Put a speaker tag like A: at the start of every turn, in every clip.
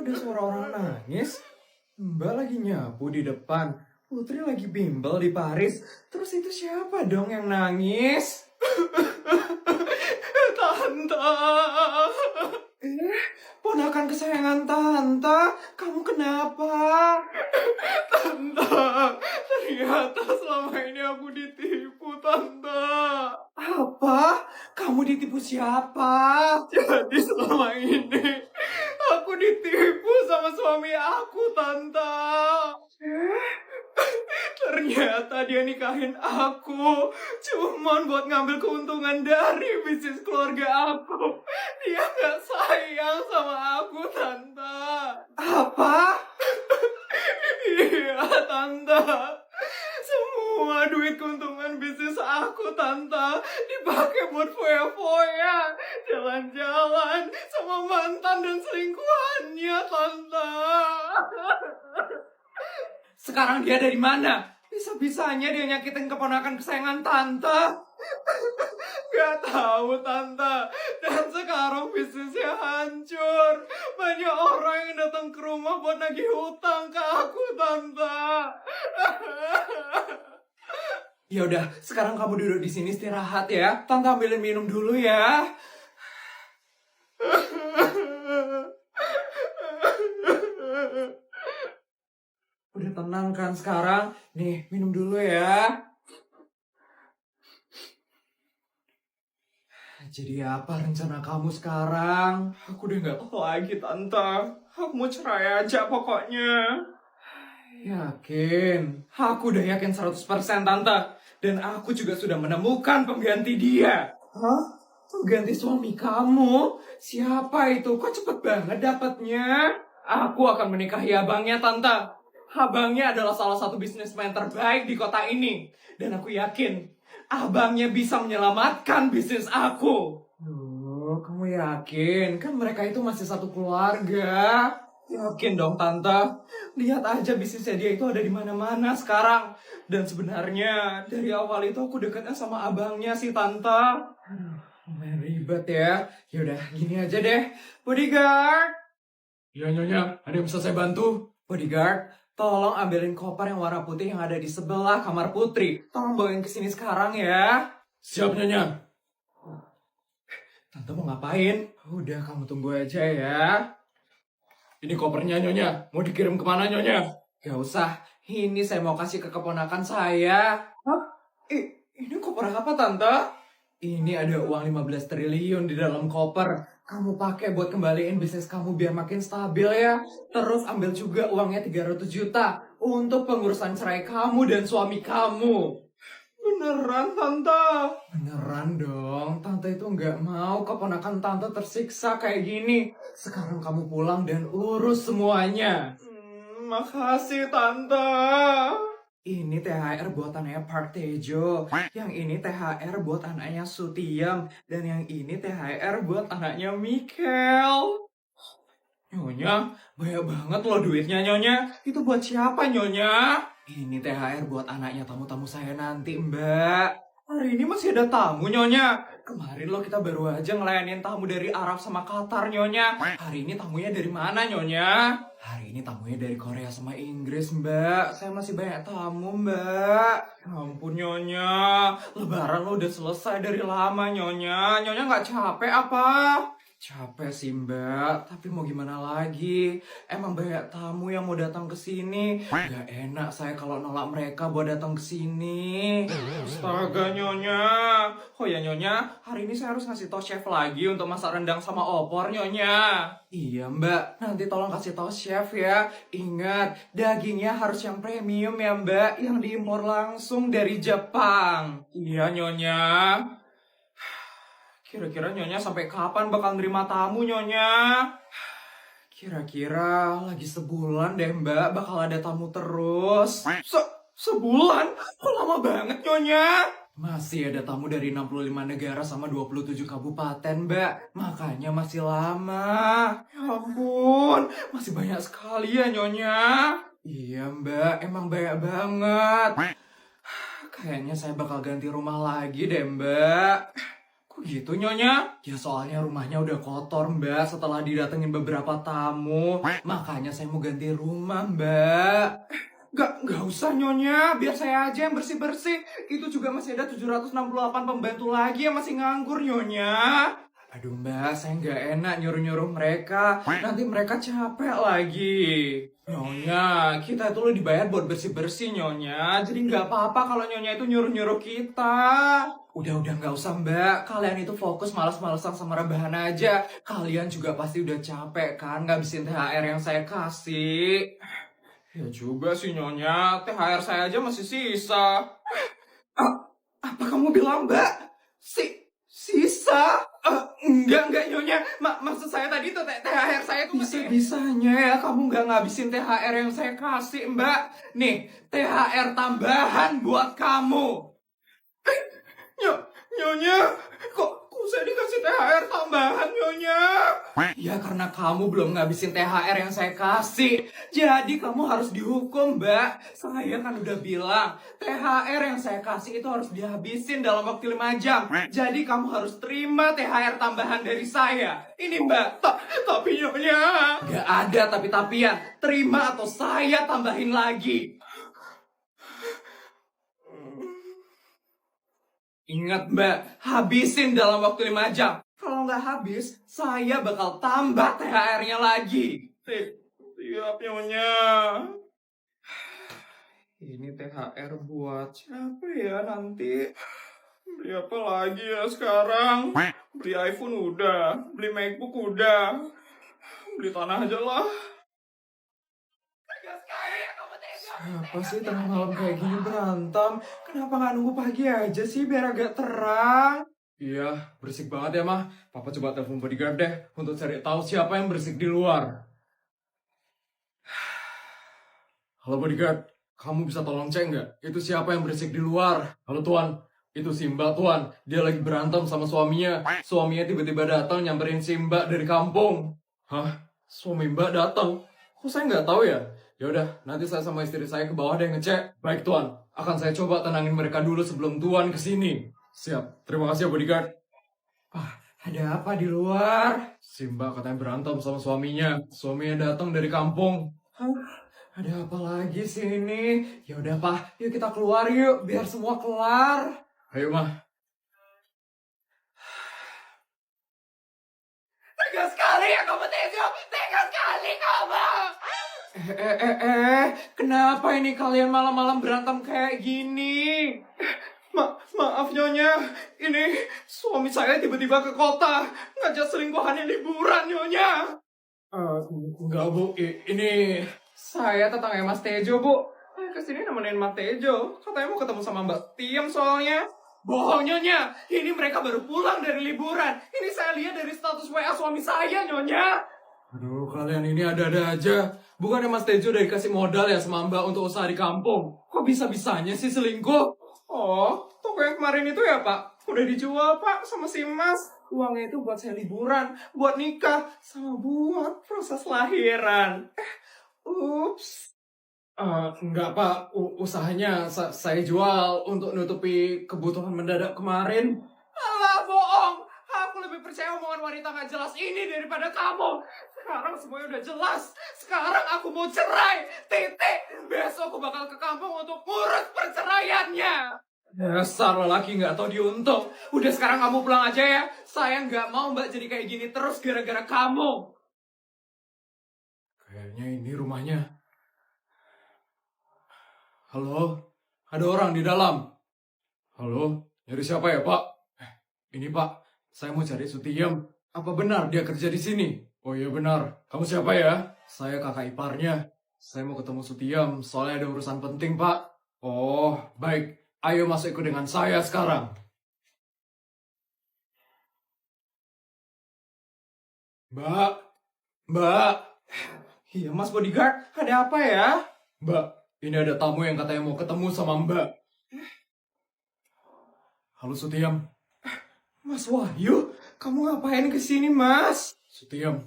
A: ada suara orang nangis. Mbak lagi nyapu di depan. Putri lagi bimbel di Paris. Terus itu siapa dong yang nangis? Tante. Ponakan kesayangan Tante. Kamu kenapa? Tante, ternyata selama ini aku ditipu, Tante. Apa? Kamu ditipu siapa? Jadi selama ini aku ditipu sama suami aku, Tante. Ternyata dia nikahin aku cuman buat ngambil keuntungan dari bisnis keluarga aku. Dia gak sayang sama aku, Tante. Apa? Iya, Tante. Semua duit keuntungan bisnis aku, Tante, dipakai buat foya-foya, jalan-jalan sama mantan dan selingkuhannya, Tante. Sekarang dia dari mana? Bisa-bisanya dia nyakitin keponakan kesayangan Tante. Gak tahu, Tante. Dan sekarang bisnisnya hancur. Banyak orang yang datang ke rumah buat nagih hutang ke aku, Tante. Ya udah, sekarang kamu duduk di sini istirahat ya. Tante ambilin minum dulu ya. Udah tenang kan sekarang? Nih, minum dulu ya. Jadi apa rencana kamu sekarang? Aku udah gak tahu lagi, Tante. Aku mau cerai aja pokoknya. Yakin? Aku udah yakin 100%, Tante. Dan aku juga sudah menemukan pengganti dia. Hah? Pengganti suami kamu? Siapa itu? Kok cepet banget dapatnya? Aku akan menikahi abangnya, Tante. Abangnya adalah salah satu bisnismen terbaik di kota ini. Dan aku yakin abangnya bisa menyelamatkan bisnis aku. Duh, kamu yakin? Kan mereka itu masih satu keluarga. Yakin dong, Tante. Lihat aja bisnisnya dia itu ada di mana-mana sekarang. Dan sebenarnya dari awal itu aku dekatnya sama abangnya sih, Tante. Lumayan ribet ya. Yaudah, gini aja deh. Bodyguard. Ya, Nyonya. Ada yang bisa saya bantu? Bodyguard, tolong ambilin koper yang warna putih yang ada di sebelah kamar Putri. Tolong bawain ke sini sekarang ya. Siap, Nyonya. Tante mau ngapain? Udah, kamu tunggu aja ya. Ini kopernya, Nyonya. Mau dikirim kemana, Nyonya? Gak usah. Ini saya mau kasih ke keponakan saya. Hah? Ini koper apa, Tante? Ini ada uang 15 triliun di dalam koper. Kamu pakai buat kembaliin bisnis kamu biar makin stabil ya. Terus ambil juga uangnya 300 juta untuk pengurusan cerai kamu dan suami kamu. Beneran, Tante? Beneran dong. Tante itu nggak mau keponakan Tante tersiksa kayak gini. Sekarang kamu pulang dan urus semuanya. Makasih, Tante. Ini THR buat anaknya Park Tae-jo. Yang ini THR buat anaknya Sutiem. Dan yang ini THR buat anaknya Mikel. Nyonya, banyak banget loh duitnya, Nyonya. Itu buat siapa, Nyonya? Ini THR buat anaknya tamu-tamu saya nanti, Mbak. Hari ini masih ada tamu, Nyonya. Kemarin loh kita baru aja ngelayanin tamu dari Arab sama Qatar, Nyonya. Hari ini tamunya dari mana, Nyonya? Hari ini tamunya dari Korea sama Inggris, Mbak. Saya masih banyak tamu, Mbak. Ya ampun, Nyonya. Lebaran lo udah selesai dari lama, Nyonya. Nyonya nggak capek apa? Capek sih, Mbak, tapi mau gimana lagi? Emang banyak tamu yang mau datang ke sini. Gak enak saya kalau nolak mereka buat datang ke sini. Astaga, Nyonya. Oh ya, Nyonya, hari ini saya harus ngasih tau chef lagi untuk masak rendang sama opor, Nyonya. Iya, Mbak. Nanti tolong kasih tau chef ya. Ingat, dagingnya harus yang premium ya, Mbak, yang diimpor langsung dari Jepang. Iya, Nyonya. Kira-kira Nyonya sampai kapan bakal nerima tamu, Nyonya? Kira-kira lagi sebulan deh, Mbak, bakal ada tamu terus. Sebulan? Kok lama banget, Nyonya? Masih ada tamu dari 65 negara sama 27 kabupaten, Mbak. Makanya masih lama. Ya ampun, masih banyak sekali ya, Nyonya. Iya, Mbak, emang banyak banget. Kayaknya saya bakal ganti rumah lagi deh, Mbak. Kok gitu Nyonya? Ya soalnya rumahnya udah kotor Mbak setelah didatengin beberapa tamu. Makanya saya mau ganti rumah Mbak. Nggak usah Nyonya, biar saya aja yang bersih-bersih. Itu juga masih ada 768 pembantu lagi yang masih nganggur Nyonya. Aduh Mbak, saya nggak enak nyuruh-nyuruh mereka. Nanti mereka capek lagi. Nyonya, kita itu lo dibayar buat bersih-bersih Nyonya. Jadi nggak apa-apa kalau Nyonya itu nyuruh-nyuruh kita. Udah nggak usah Mbak. Kalian itu fokus malas-malasan sama rebahan aja. Kalian juga pasti udah capek kan ngabisin THR yang saya kasih. Ya juga sih Nyonya, THR saya aja masih sisa. Apa kamu bilang Mbak? Sisa? Enggak Nyonya. Maksud saya tadi tuh THR saya tuh bisa-bisanya ya kamu nggak ngabisin THR yang saya kasih Mbak. Nih, THR tambahan buat kamu. Nyonya, kok saya dikasih THR tambahan Nyonya? Ya karena kamu belum ngabisin THR yang saya kasih. Jadi kamu harus dihukum Mbak. Saya kan udah bilang THR yang saya kasih itu harus dihabisin dalam waktu 5 jam. Jadi kamu harus terima THR tambahan dari saya. Ini Mbak, tapi Nyonya. Gak ada tapi-tapian. Terima atau saya tambahin lagi. Ingat Mbak, habisin dalam waktu 5 jam. Kalau nggak habis, saya bakal tambah THR-nya lagi. Siap Nyonya. Ini THR buat siapa ya nanti? Beli apa lagi ya sekarang? Beli iPhone udah, beli MacBook udah. Beli tanah aja lah. Apa sih tengah malam kayak gini berantem? Kenapa nggak nunggu pagi aja sih biar agak terang? Iya, berisik banget ya mah. Papa coba telepon bodyguard deh untuk cari tahu siapa yang berisik di luar. Halo bodyguard, kamu bisa tolong cek nggak? Itu siapa yang berisik di luar? Halo tuan, itu si Mbak tuan. Dia lagi berantem sama suaminya. Suaminya tiba-tiba datang nyamperin si Mbak dari kampung. Hah? Suami Mbak datang? Kok saya nggak tahu ya? Ya udah, nanti saya sama istri saya ke bawah deh ngecek. Baik tuan, akan saya coba tenangin mereka dulu sebelum tuan kesini. Siap, terima kasih ya bodyguard. Ada apa di luar? Si Mbak katanya berantem sama suaminya. Suaminya datang dari kampung. Ada apa lagi sih ini? Ya udah Pak, yuk kita keluar yuk, biar semua kelar. Ayo mah. Tega sekali ya kamu Tejo, tega sekali kamu. Kenapa ini kalian malam-malam berantem kayak gini? Maaf Nyonya, ini suami saya tiba-tiba ke kota, ngajak selingkuhannya liburan Nyonya. Enggak Bu, ini saya tetangga Mas Tejo Bu. Kesini nemenin Mas Tejo, katanya mau ketemu sama Mbak Tiam soalnya. Bohong Nyonya, ini mereka baru pulang dari liburan. Ini saya lihat dari status WA suami saya Nyonya. Aduh, kalian ini ada-ada aja. Bukannya Mas Tejo udah dikasih modal ya sama Mbak untuk usaha di kampung? Kok bisa-bisanya sih selingkuh? Oh, toko yang kemarin itu ya Pak? Udah dijual Pak sama si Mas. Uangnya itu buat saya liburan, buat nikah, sama buat proses lahiran. Ups. Enggak Pak, usahanya saya jual untuk nutupi kebutuhan mendadak kemarin. Alah bohong, aku lebih percaya omongan wanita gak jelas ini daripada kamu. Sekarang semuanya udah jelas. Sekarang aku mau cerai. Titik. Besok aku bakal ke kampung untuk ngurus perceraiannya. Dasar lelaki gak tau diuntung. Udah sekarang kamu pulang aja ya. Saya gak mau Mbak jadi kayak gini terus gara-gara kamu. Kayaknya ini rumahnya. Halo? Ada orang di dalam? Halo? Nyari siapa ya Pak? Ini Pak, saya mau cari Sutiem. Apa benar dia kerja di sini? Oh iya benar. Kamu siapa ya? Saya kakak iparnya. Saya mau ketemu Sutiem, soalnya ada urusan penting, Pak. Oh, baik. Ayo masuk ikut dengan saya sekarang. Mbak. Mbak. Iya, Mas Bodyguard. Ada apa ya? Mbak, ini ada tamu yang katanya mau ketemu sama Mbak. Halo Sutiem. Mas Wahyu, kamu ngapain kesini, Mas? Sutiem,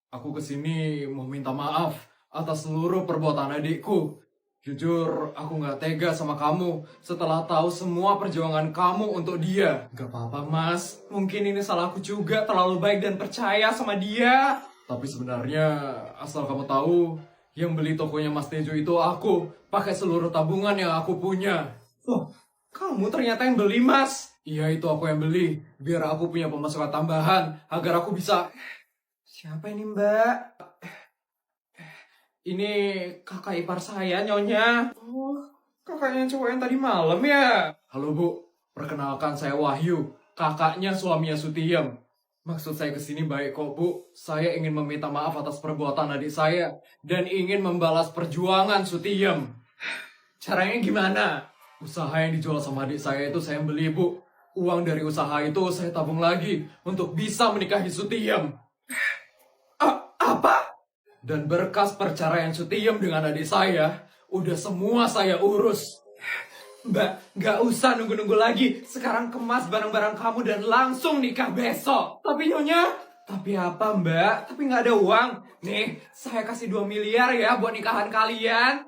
A: aku kesini mau minta maaf atas seluruh perbuatan adikku. Jujur, aku nggak tega sama kamu setelah tahu semua perjuangan kamu untuk dia. Gak apa-apa, Mas. Mungkin ini salahku juga, terlalu baik dan percaya sama dia. Tapi sebenarnya, asal kamu tahu, yang beli tokonya Mas Tejo itu aku. Pakai seluruh tabungan yang aku punya. Oh, kamu ternyata yang beli, Mas. Iya, itu aku yang beli. Biar aku punya pemasukan tambahan, agar aku bisa... Siapa ini, Mbak? Ini kakak ipar saya, Nyonya. Oh, kakaknya cowok yang tadi malam ya? Halo, Bu. Perkenalkan saya Wahyu, kakaknya suaminya Sutiem. Maksud saya kesini baik kok, Bu. Saya ingin meminta maaf atas perbuatan adik saya dan ingin membalas perjuangan Sutiem. Caranya gimana? Usaha yang dijual sama adik saya itu saya beli, Bu. Uang dari usaha itu saya tabung lagi untuk bisa menikahi Sutiem. Apa? Dan berkas perceraian Sutiem dengan adik saya, udah semua saya urus. Mbak, gak usah nunggu-nunggu lagi. Sekarang kemas barang-barang kamu dan langsung nikah besok. Tapi Nyonya, tapi apa Mbak? Tapi gak ada uang. Nih, saya kasih 2 miliar ya buat nikahan kalian.